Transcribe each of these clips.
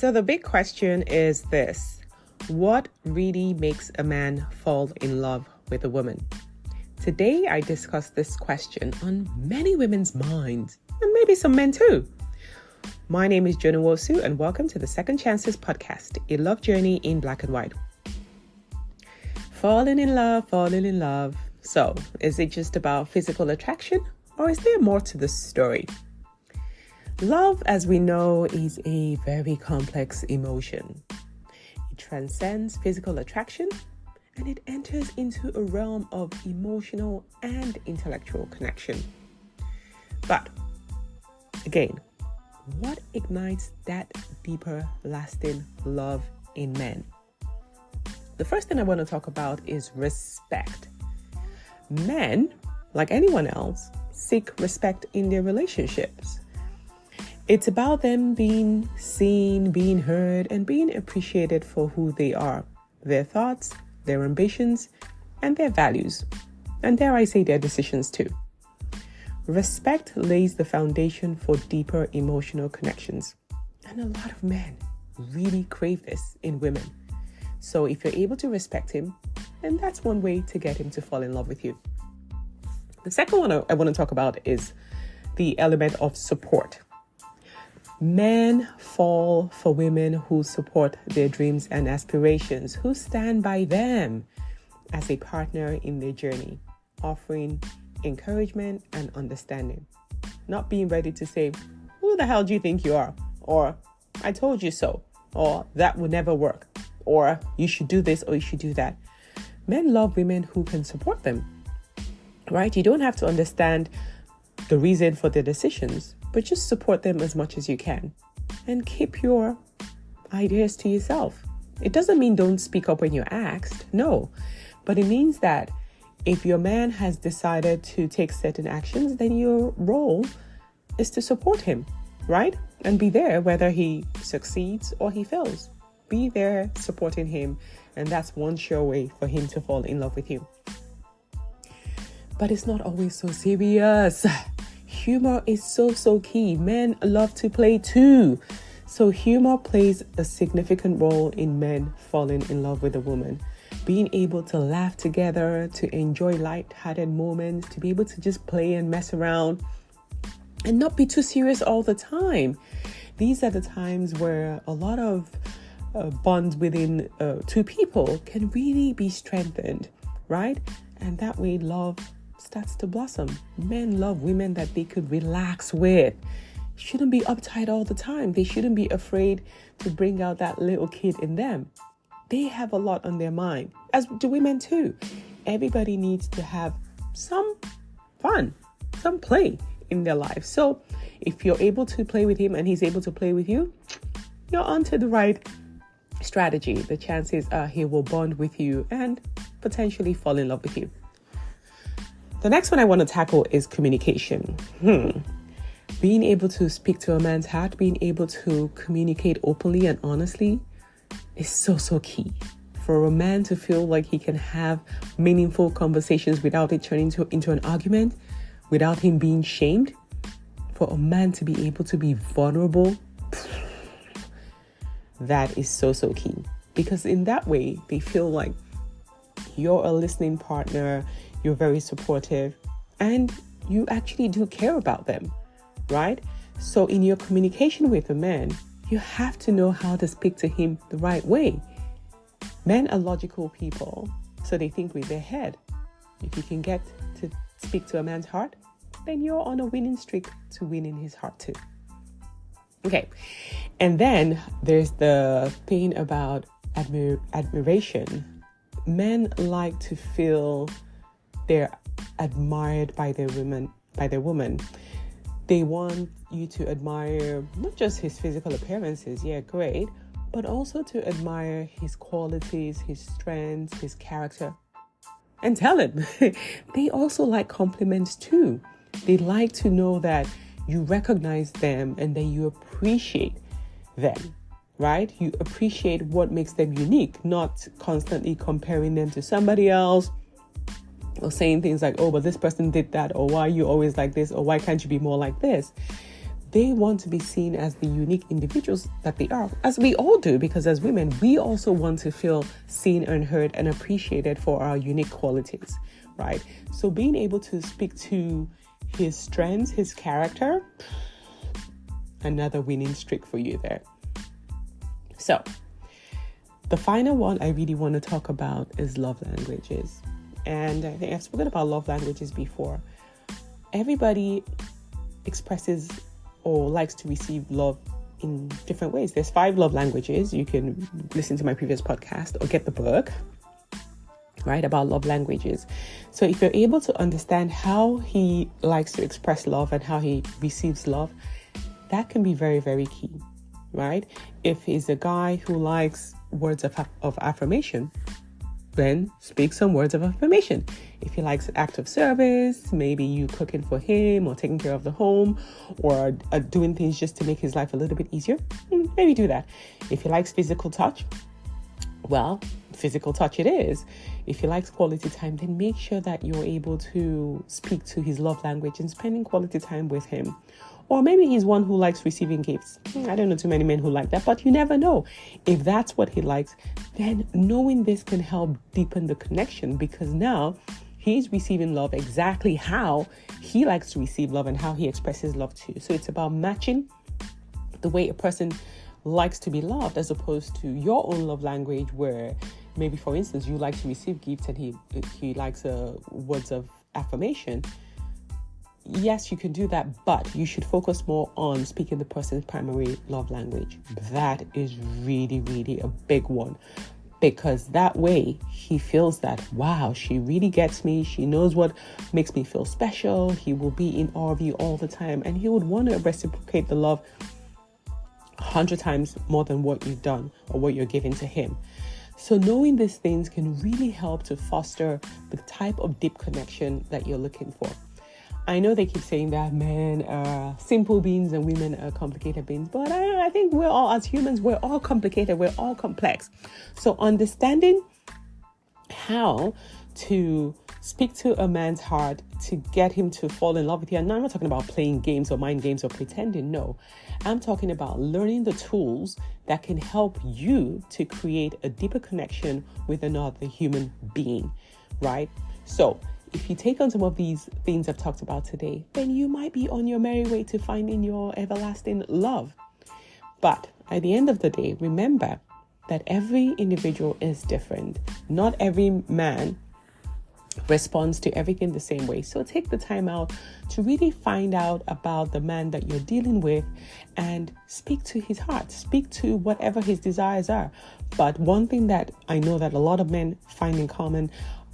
So the big question is this: what really makes a man fall in love with a woman? Today, I discuss this question on many women's minds, and maybe some men too. My name is Joan Nwosu, and welcome to the Second Chances podcast, a love journey in black and white. Falling in love. So, is it just about physical attraction, or is there more to the story? Love, as we know, is a very complex emotion. It transcends physical attraction, and it enters into a realm of emotional and intellectual connection. But, again, what ignites that deeper, lasting love in men? The first thing I want to talk about is respect. Men, like anyone else, seek respect in their relationships. It's about them being seen, being heard, and being appreciated for who they are, their thoughts, their ambitions, and their values. And dare I say, their decisions too. Respect lays the foundation for deeper emotional connections. And a lot of men really crave this in women. So if you're able to respect him, then that's one way to get him to fall in love with you. The second one I want to talk about is the element of support. Men fall for women who support their dreams and aspirations, who stand by them as a partner in their journey, offering encouragement and understanding. Not being ready to say, "Who the hell do you think you are?" Or, "I told you so," or "That would never work," or "You should do this," or "You should do that." Men love women who can support them, right? You don't have to understand the reason for their decisions, but just support them as much as you can and keep your ideas to yourself. It doesn't mean don't speak up when you're asked, no, but it means that if your man has decided to take certain actions, then your role is to support him, right? And be there whether he succeeds or he fails. Be there supporting him, and that's one sure way for him to fall in love with you. But it's not always so serious. Humor is so key. Men love to play too. So humor plays a significant role in men falling in love with a woman. Being able to laugh together, to enjoy light-hearted moments, to be able to just play and mess around and not be too serious all the time. These are the times where a lot of bonds within two people can really be strengthened, right? And that way love starts to blossom. Men love women that they could relax with. Shouldn't be uptight all the time. They shouldn't be afraid to bring out that little kid in them. They have a lot on their mind, as do women too. Everybody needs to have some fun, some play in their life. So if you're able to play with him and he's able to play with you, you're onto the right strategy. The chances are he will bond with you and potentially fall in love with you. The next one I want to tackle is communication. Being able to speak to a man's heart, being able to communicate openly and honestly is so key. For a man to feel like he can have meaningful conversations without it turning into an argument, without him being shamed, for a man to be able to be vulnerable, that is so key. Because in that way, they feel like you're a listening partner, you're very supportive, and you actually do care about them, right? So in your communication with a man, you have to know how to speak to him the right way. Men are logical people, so they think with their head. If you can get to speak to a man's heart, then you're on a winning streak to winning his heart too. Okay, and then there's the thing about admiration. Men like to feel they're admired by their woman. They want you to admire not just his physical appearances, yeah, great, but also to admire his qualities, his strengths, his character, and talent. They also like compliments too. They like to know that you recognize them and that you appreciate them, right? You appreciate what makes them unique, not constantly comparing them to somebody else or saying things like, "Oh, but this person did that," or "Why are you always like this?" or "Why can't you be more like this?" they want to be seen as the unique individuals that they are, as we all do, because as women, we also want to feel seen and heard and appreciated for our unique qualities, right? So being able to speak to his strengths, his character, another winning streak for you there. So the final one I really want to talk about is love languages. And I think I've spoken about love languages before. Everybody expresses or likes to receive love in different ways. There's 5 love languages. You can listen to my previous podcast or get the book, right, about love languages. So if you're able to understand how he likes to express love and how he receives love, that can be very, very key, right? If he's a guy who likes words of affirmation, then speak some words of affirmation. If he likes act of service, maybe you cooking for him or taking care of the home or doing things just to make his life a little bit easier, maybe do that. If he likes physical touch, well, physical touch it is. If he likes quality time, then make sure that you're able to speak to his love language and spending quality time with him. Or maybe he's one who likes receiving gifts. I don't know too many men who like that, but you never know. If that's what he likes, then knowing this can help deepen the connection, because now he's receiving love exactly how he likes to receive love and how he expresses love too. So it's about matching the way a person likes to be loved as opposed to your own love language, where maybe, for instance, you like to receive gifts and he likes words of affirmation. Yes, you can do that, but you should focus more on speaking the person's primary love language. That is really, really a big one, because that way he feels that, wow, she really gets me. She knows what makes me feel special. He will be in awe of you all the time, and he would want to reciprocate the love 100 times more than what you've done or what you're giving to him. So knowing these things can really help to foster the type of deep connection that you're looking for. I know they keep saying that men are simple beings and women are complicated beings, but I think we're all, as humans, we're all complicated, we're all complex. So understanding how to speak to a man's heart to get him to fall in love with you. And I'm not talking about playing games or mind games or pretending. No, I'm talking about learning the tools that can help you to create a deeper connection with another human being, right? So if you take on some of these things I've talked about today, then you might be on your merry way to finding your everlasting love. But at the end of the day, remember that every individual is different. Not every man responds to everything the same way. So take the time out to really find out about the man that you're dealing with and speak to his heart, speak to whatever his desires are. But one thing that I know that a lot of men find in common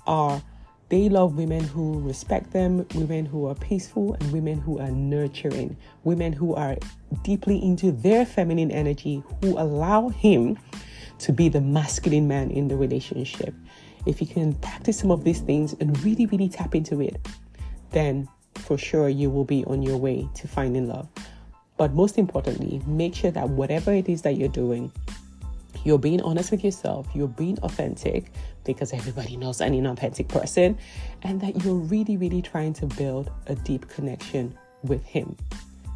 are they love women who respect them, women who are peaceful, and women who are nurturing, women who are deeply into their feminine energy, who allow him to be the masculine man in the relationship. If you can practice some of these things and really, really tap into it, then for sure you will be on your way to finding love. But most importantly, make sure that whatever it is that you're doing, you're being honest with yourself, you're being authentic, because everybody knows an inauthentic person, and that you're really, really trying to build a deep connection with him.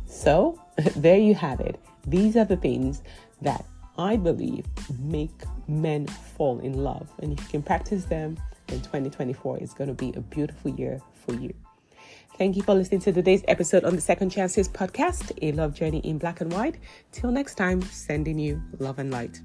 So there you have it. These are the things that I believe make men fall in love. And if you can practice them, then 2024 is going to be a beautiful year for you. Thank you for listening to today's episode on the Second Chances podcast, a love journey in black and white. Till next time, sending you love and light.